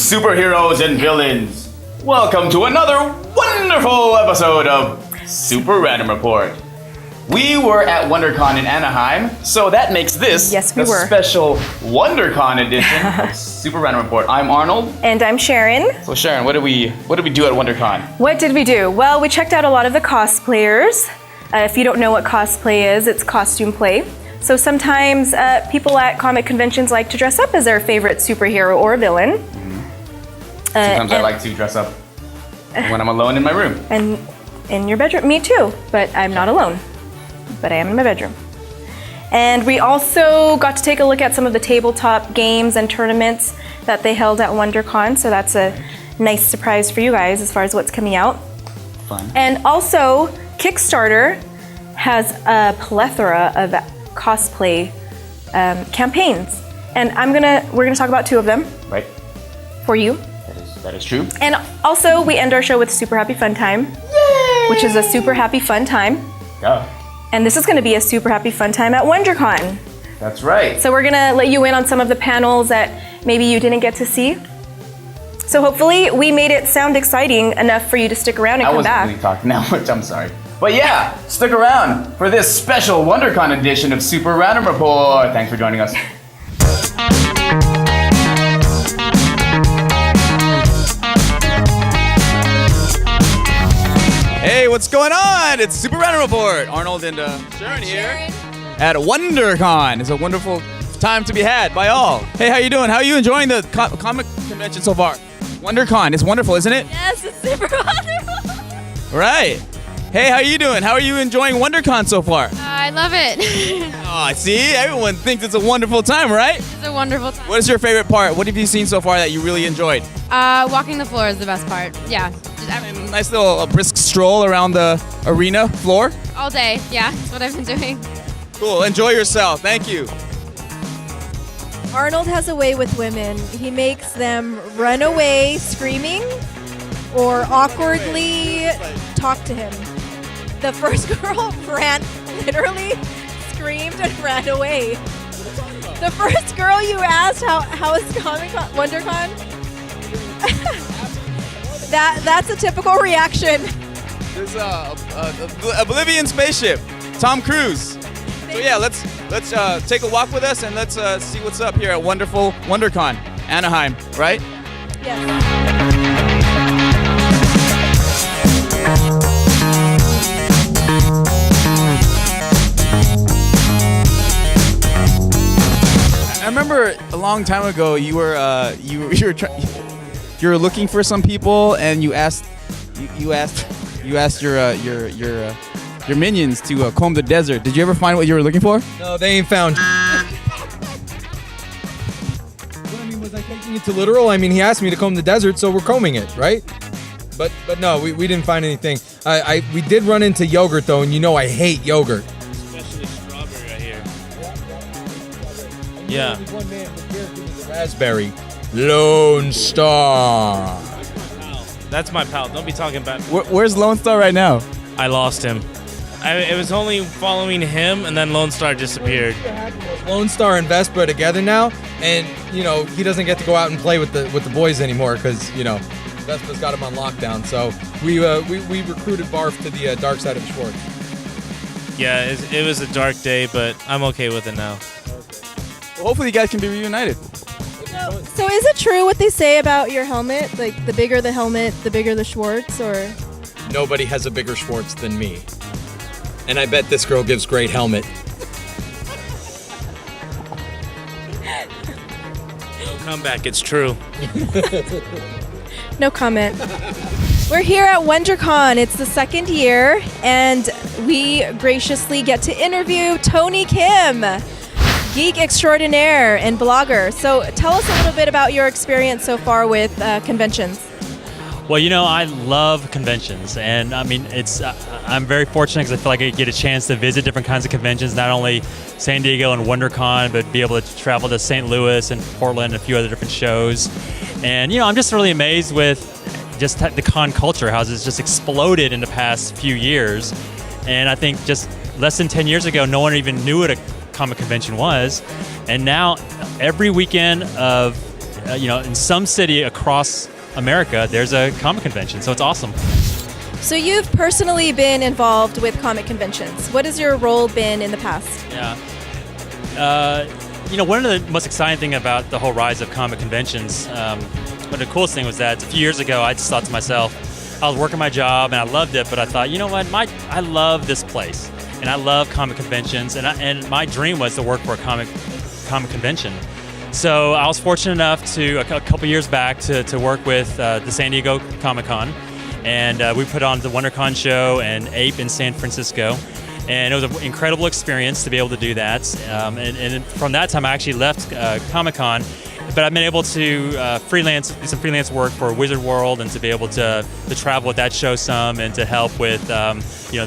superheroes and villains. Welcome to another wonderful episode of Super Random Report. We were at Wondercon in Anaheim, so that makes this the special Wondercon edition of Super Random Report. I'm Arnold. And I'm Sharon. So Sharon, what did we do at Wondercon? What did we do? Well, we checked out a lot of the cosplayers. If you don't know what cosplay is, it's costume play. So sometimes people at comic conventions like to dress up as their favorite superhero or villain. Sometimes I like to dress up when I'm alone in my room. And in your bedroom. Me too, but I'm not alone. But I am in my bedroom. And we also got to take a look at some of the tabletop games and tournaments that they held at Wondercon. So that's a nice surprise for you guys as far as what's coming out. Fun. And also, Kickstarter has a plethora of cosplay campaigns. And we're gonna talk about two of them. Right. For you. That is true. And also, we end our show with Super Happy Fun Time. Yay! Which is a super happy fun time. Go. And this is going to be a super happy fun time at Wondercon. That's right. So we're going to let you in on some of the panels that maybe you didn't get to see. So hopefully we made it sound exciting enough for you to stick around and come back. I wasn't really talking that much, I'm sorry. But yeah, stick around for this special Wondercon edition of Super Random Report. Thanks for joining us. Hey, what's going on? It's Super Random Report. Arnold and Sharon here at Wondercon. It's a wonderful time to be had by all. Hey, how you doing? How are you enjoying the comic convention so far? Wondercon, it's wonderful, isn't it? Yes, it's super wonderful. Right. Hey, how are you doing? How are you enjoying Wondercon so far? I love it. Oh, see? Everyone thinks it's a wonderful time, right? It's a wonderful time. What is your favorite part? What have you seen so far that you really enjoyed? Walking the floor is the best part. Yeah. Nice little brisk stroll around the arena floor. All day. Yeah, that's what I've been doing. Cool. Enjoy yourself. Thank you. Arnold has a way with women. He makes them run away screaming or awkwardly talk to him. The first girl literally screamed and ran away. The first girl you asked how is Wondercon? That's a typical reaction. There's a Oblivion spaceship, Tom Cruise. So yeah, let's take a walk with us and let's see what's up here at wonderful Wondercon, Anaheim, right? Yes. I remember a long time ago you were looking for some people and you asked your minions to comb the desert. Did you ever find what you were looking for? No, they ain't found. Was I taking it to literal? I mean, he asked me to comb the desert, so we're combing it, right? But no, we didn't find anything. We did run into yogurt though, and you know I hate yogurt. Especially strawberry right here. Yeah. Only one man with character was a raspberry. Lone Star. That's my pal. Don't be talking bad. Where's Lone Star right now? I lost him. It was only following him, and then Lone Star disappeared. Lone Star and Vespa are together now, and you know he doesn't get to go out and play with the boys anymore because you know Vespa's got him on lockdown. So we recruited Barf to the dark side of Schwartz. Yeah, it was a dark day, but I'm okay with it now. Well, hopefully you guys can be reunited. So is it true what they say about your helmet? Like the bigger the helmet, the bigger the Schwartz, or? Nobody has a bigger Schwartz than me. And I bet this girl gives great helmet. No comeback, it's true. No comment. We're here at WonderCon. It's the second year, and we graciously get to interview Tony Kim, geek extraordinaire and blogger. So tell us a little bit about your experience so far with conventions. Well, you know, I love conventions, and I mean, I'm very fortunate because I feel like I get a chance to visit different kinds of conventions, not only San Diego and WonderCon, but be able to travel to St. Louis and Portland and a few other different shows. And, you know, I'm just really amazed with just the con culture, how it's just exploded in the past few years. And I think just less than 10 years ago, no one even knew what a comic convention was. And now every weekend of in some city across America, there's a comic convention. So it's awesome. So you've personally been involved with comic conventions. What has your role been in the past? Yeah. One of the most exciting thing about the whole rise of comic conventions, but the coolest thing was that a few years ago, I just thought to myself, I was working my job and I loved it, but I thought, you know what, I love this place and I love comic conventions, and my dream was to work for a comic convention. So I was fortunate enough to, a couple years back, to work with the San Diego Comic-Con, and we put on the Wondercon show and Ape in San Francisco. And it was an incredible experience to be able to do that. And from that time, I actually left Comic-Con, but I've been able to do some freelance work for Wizard World, and to be able to travel with that show some, and to help with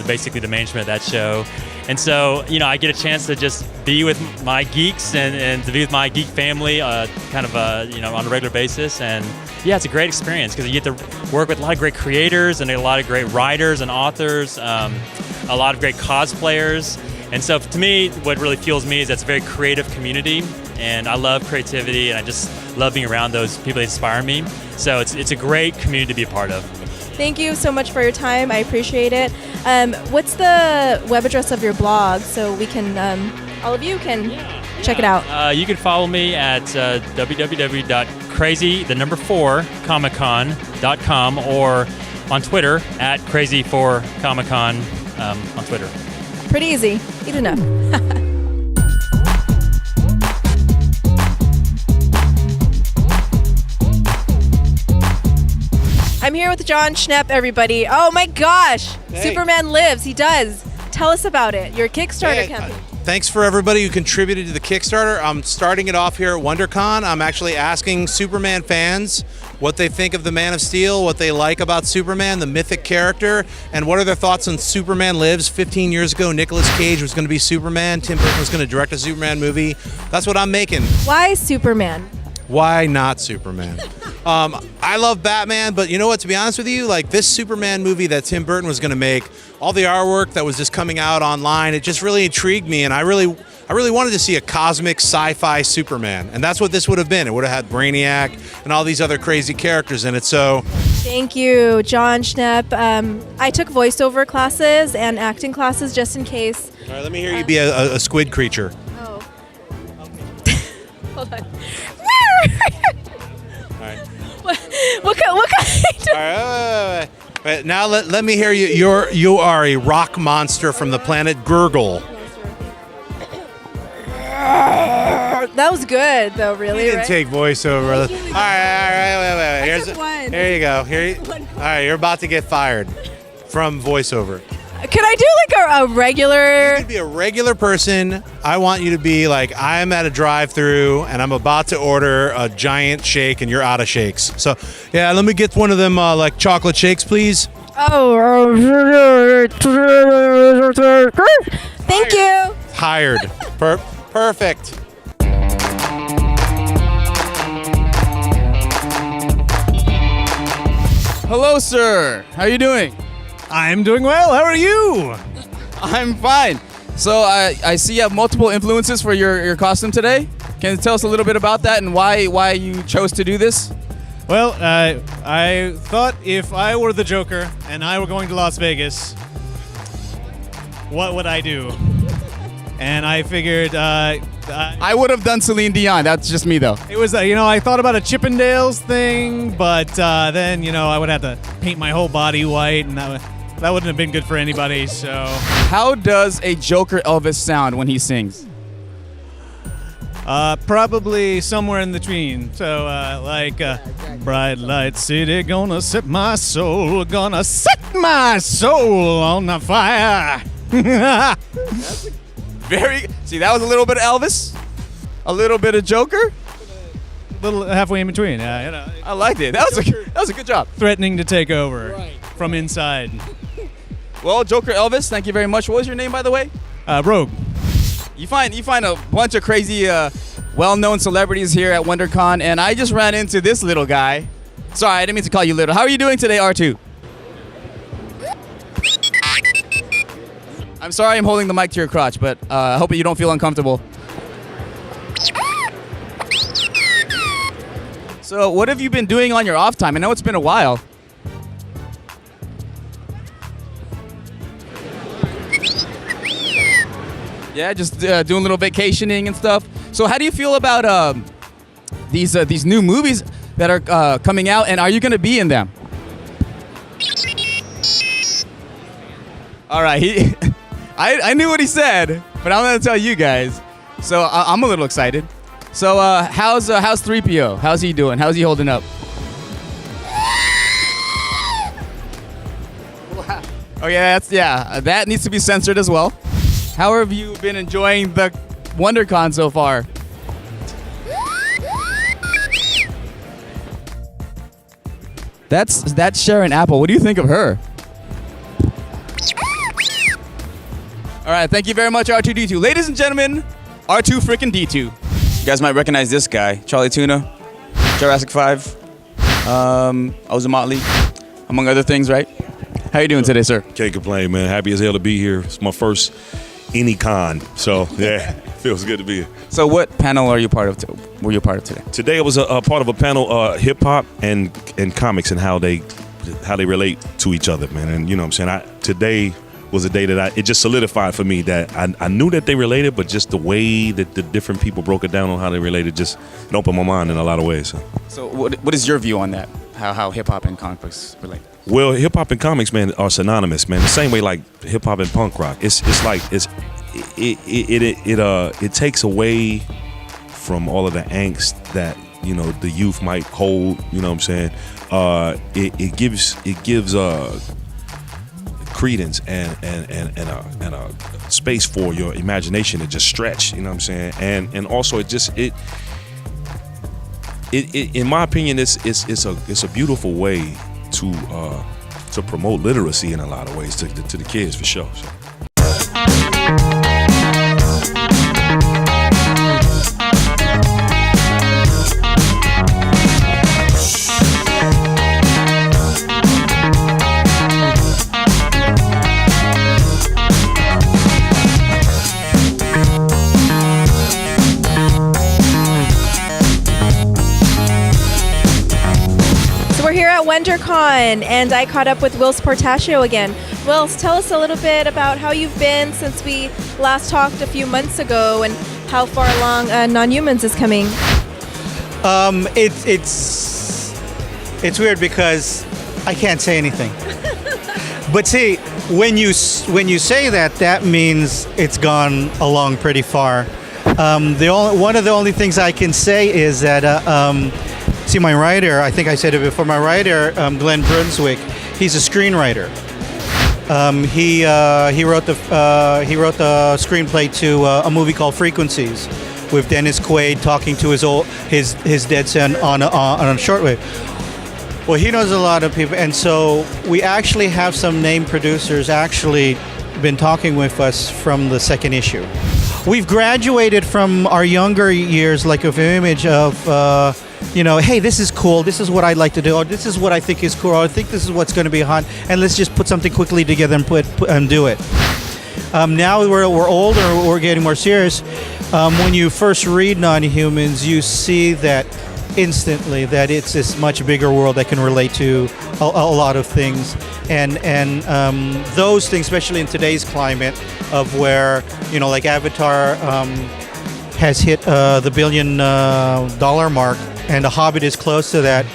basically the management of that show. And so, I get a chance to just be with my geeks and to be with my geek family on a regular basis. And yeah, it's a great experience because you get to work with a lot of great creators and a lot of great writers and authors, a lot of great cosplayers. And so to me, what really fuels me is that it's a very creative community, and I love creativity, and I just love being around those people that inspire me. So it's a great community to be a part of. Thank you so much for your time. I appreciate it. What's the web address of your blog so we can, all of you can check it out? You can follow me at www.crazy4comiccon.com, or on Twitter at crazy4comiccon on Twitter. Pretty easy to know. I'm here with Jon Schnepp, everybody. Oh my gosh! Hey. Superman lives. He does. Tell us about it. Your Kickstarter campaign. Thanks for everybody who contributed to the Kickstarter. I'm starting it off here at WonderCon. I'm actually asking Superman fans what they think of the Man of Steel, what they like about Superman, the mythic character, and what are their thoughts on Superman Lives. 15 years ago, Nicolas Cage was going to be Superman. Tim Burton was going to direct a Superman movie. That's what I'm making. Why Superman? Why not Superman? I love Batman, but you know what, to be honest with you, like this Superman movie that Tim Burton was going to make, all the artwork that was just coming out online, it just really intrigued me, and I really wanted to see a cosmic sci-fi Superman, and that's what this would have been. It would have had Brainiac and all these other crazy characters in it, so... Thank you, Jon Schnepp. I took voiceover classes and acting classes just in case. All right, let me hear you be a squid creature. Oh. Hold on. All right. What kind? All right, wait. Now let me hear you. You are a rock monster from the planet Gurgle. That was good, though. Really, You didn't right? take voiceover. All right. Wait. took one. Here you go. All right, you're about to get fired from voiceover. Could I do like a regular? You could be a regular person. I want you to be like, I'm at a drive-through and I'm about to order a giant shake and you're out of shakes. So, yeah, let me get one of them like chocolate shakes, please. Oh. Thank you. Hired. Perfect. Hello, sir. How are you doing? I'm doing well. How are you? I'm fine. So I see you have multiple influences for your costume today. Can you tell us a little bit about that and why you chose to do this? Well, I thought if I were the Joker and I were going to Las Vegas, what would I do? And I figured I would have done Celine Dion. That's just me, though. it was, I thought about a Chippendales thing, but then, I would have to paint my whole body white, and that wouldn't have been good for anybody, so... How does a Joker Elvis sound when he sings? Probably somewhere in between. So, bright light city, gonna set my soul on the fire. See, that was a little bit of Elvis, a little bit of Joker. Little halfway in between. I liked it. That was a good job. Threatening to take over from inside. Well, Joker Elvis, thank you very much. What was your name, by the way? Rogue. You find a bunch of crazy, well-known celebrities here at WonderCon, and I just ran into this little guy. Sorry, I didn't mean to call you little. How are you doing today, R2? I'm sorry I'm holding the mic to your crotch, but I hope you don't feel uncomfortable. So what have you been doing on your off time? I know it's been a while. Yeah, just doing a little vacationing and stuff. So how do you feel about these new movies that are coming out, and are you going to be in them? All right, I knew what he said, but I'm going to tell you guys. So I'm a little excited. So how's 3PO? How's he doing? How's he holding up? Oh yeah, that needs to be censored as well. How have you been enjoying the WonderCon so far? That's Sharon Apple. What do you think of her? All right, thank you very much, R2D2. Ladies and gentlemen, R2 frickin' D2. You guys might recognize this guy, Chali Tuna, Jurassic 5, Ozomatli, among other things, right? How you doing today, sir? Can't complain, man. Happy as hell to be here. It's my first any con, so yeah, feels good to be here. So what panel are you part of? Were you part of today? Today I was a part of a panel, hip hop and comics and how they relate to each other, man. And you know what I'm saying? Today was a day that it just solidified for me that I knew that they related, but just the way that the different people broke it down on how they related just it opened my mind in a lot of ways. So what is your view on that? How hip hop and comics relate? Well, hip hop and comics, man, are synonymous, man. The same way like hip hop and punk rock. It takes away from all of the angst that the youth might hold. You know what I'm saying? It gives credence and a space for your imagination to just stretch. You know what I'm saying? And also it in my opinion, it's a beautiful way to promote literacy in a lot of ways to the kids for sure. So. Wondercon, and I caught up with Whilce Portacio again. Whilce, tell us a little bit about how you've been since we last talked a few months ago, and how far along Non-Humans is coming. It's weird because I can't say anything. But see, when you say that, that means it's gone along pretty far. One of the only things I can say is that. See, my writer, I think I said it before, my writer, Glenn Brunswick, he's a screenwriter. He wrote the screenplay to a movie called Frequencies with Dennis Quaid talking to his dead son on a shortwave. Well, he knows a lot of people, and so we actually have some named producers actually been talking with us from the second issue. We've graduated from our younger years, like of image of, hey, this is cool, this is what I'd like to do, or this is what I think is cool, or I think this is what's going to be hot, and let's just put something quickly together and do it. Now we're older, we're getting more serious. When you first read Non-Humans, you see that instantly that it's this much bigger world that can relate to a lot of things, and those things, especially in today's climate of where like Avatar has hit the $1 billion mark, and The Hobbit is close to that.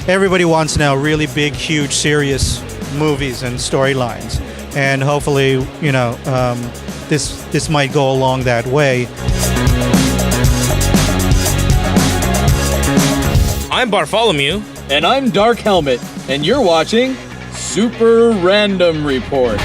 Everybody wants now really big, huge, serious movies and storylines, and hopefully this might go along that way. I'm Bartholomew. And I'm Dark Helmet, and you're watching Super Random Report.